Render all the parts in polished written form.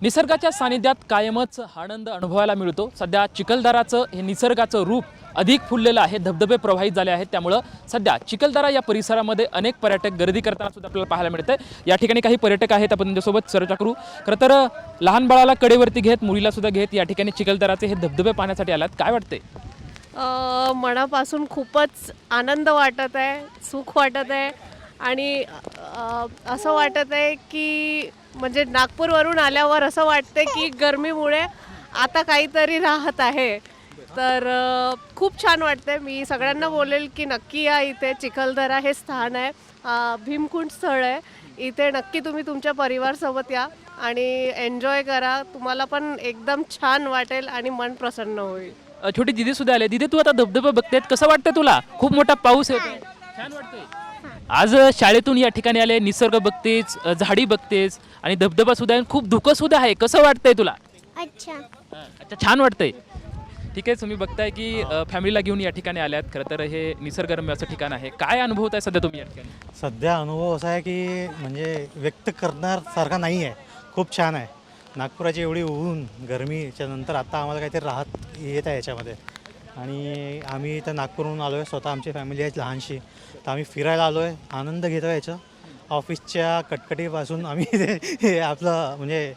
निसर्गाच्या सानिध्यात कायमच आनंद अनुभवायला मिळतो। सध्या चिखलदराचं हे निसर्गाचं रूप अधिक फुललेलं आहे, धबधबे प्रवाहित झाले आहेत। त्यामुळे सध्या चिखलदरा या परिसरामध्ये अनेक पर्यटक गर्दी करताना सुद्धा आपल्याला पाहायला मिळते। या ठिकाणी काही पर्यटक आहेत, आपण त्यांच्यासोबत चर्चा करू। खरं तर लहान बाळाला कडेवरती घेत, मुलीला सुद्धा घेत या ठिकाणी चिखलदराचे हे धबधबे पाहण्यासाठी आलात। काय वाटते? मनापासून खूपच आनंद वाटत आहे, सुख वाटत आहे आणि असं वाटत आहे की म्हणजे नागपूरवरून आल्यावर असं वाटतं की गरमीमुळे आता काहीतरी राहत आहे। तर खूप छान वाटते। मी सगळ्यांना बोलेल की नक्की या, इथे चिखलदरा हे स्थान आहे, भीमकुंड स्थळ आहे। इथे नक्की तुम्ही तुमच्या परिवारासोबत या आणि एन्जॉय करा, तुम्हाला पण एकदम छान वाटेल आणि मन प्रसन्न होईल। छोटी दीदी सुद्धा आले। दीदी, तू आता धबधबे बघतेस, कसं वाटतं तुला? खूप मोठा पाऊस येतो, छान वाटतंय। आज शाळेतून या ठिकाणी आले, निसर्ग बघतेस, झाडी बघतेस आणि धबधबा सुद्धा आहे, खूप धुकं सुद्धा आहे। कसं वाटतंय तुला? अच्छा, छान वाटतंय। ठीक आहे, तुम्ही बघताय की फॅमिलीला घेऊन या ठिकाणी आल्यात। खरं तर हे निसर्गरम्य असं ठिकाण आहे। काय अनुभवत आहे सध्या तुम्ही या ठिकाणी? सध्या अनुभव असा आहे की म्हणजे व्यक्त करण्यासारखा नाही आहे, खूप छान आहे। नागपुराची एवढी ऊन गरमीच्या नंतर आता आम्हाला काहीतरी राहत येत आहे याच्यामध्ये। आणि आम्ही इथं नागपूरहून आलो आहे, स्वतः आमची फॅमिली आहे लहानशी, तर आम्ही फिरायला आलो आहे, आनंद घेतो आहे याचा। ऑफिसच्या कटकटीपासून आम्ही हे आपलं म्हणजे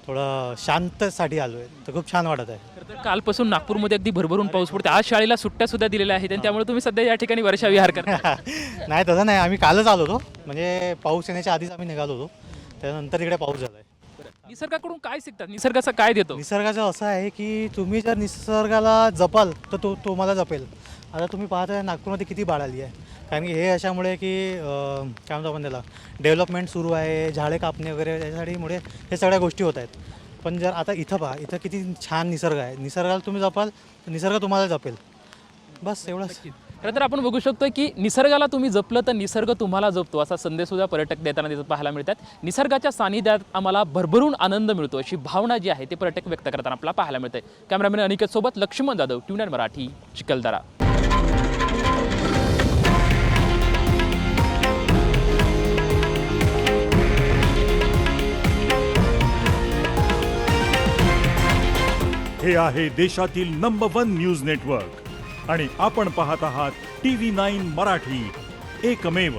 थोडं शांतसाठी आलो आहे, तर खूप छान वाटत आहे। खरं तर कालपासून नागपूरमध्ये अगदी भरभरून पाऊस पडतो। आज शाळेला सुट्ट्या सुद्धा दिलेल्या आहेत आणि त्यामुळे तुम्ही सध्या या ठिकाणी वर्षाविहार करता। नाही तसं नाही, आम्ही कालच आलो होतो, म्हणजे पाऊस येण्याच्या आधीच आम्ही निघालो होतो, त्यानंतर इकडे पाऊस झाला आहे। निसर्गाकडून काय शिकतात? निसर्गाचं काय देतो? निसर्गाचं असं आहे की तुम्ही जर निसर्गाला जपाल तर तो तुम्हाला जपेल। आता तुम्ही पाहताय नागपूरमध्ये किती बाढ आली आहे, कारण की हे अशामुळे की काय म्हणतो आपण त्याला, डेव्हलपमेंट सुरू आहे, झाडे कापणे वगैरे, त्याच्यासाठीमुळे हे सगळ्या गोष्टी होत आहेत। पण जर आता इथं पहा, इथं किती छान निसर्ग आहे, निसर्गाला तुम्ही जपाल तर निसर्ग तुम्हाला जपेल, बस एवढंच। खरं तर आपण बघू शकतो की निसर्गाला तुम्ही जपलं तर निसर्ग तुम्हाला जपतो, असा संदेश सुद्धा पर्यटक देताना तिथं पाहायला मिळतात। निसर्गाच्या सानिध्यात आम्हाला भरभरून आनंद मिळतो, अशी भावना जी आहे ते पर्यटक व्यक्त करताना आपल्याला पाहायला मिळते। कॅमेरामॅन अनिकेत सोबत लक्ष्मण जाधव, ट्यून मराठी, चिखलदरा। हे आहे देशातील नंबर 1 न्यूज नेटवर्क आणि आपण पाहत आहात TV9 मराठी, एकमेव।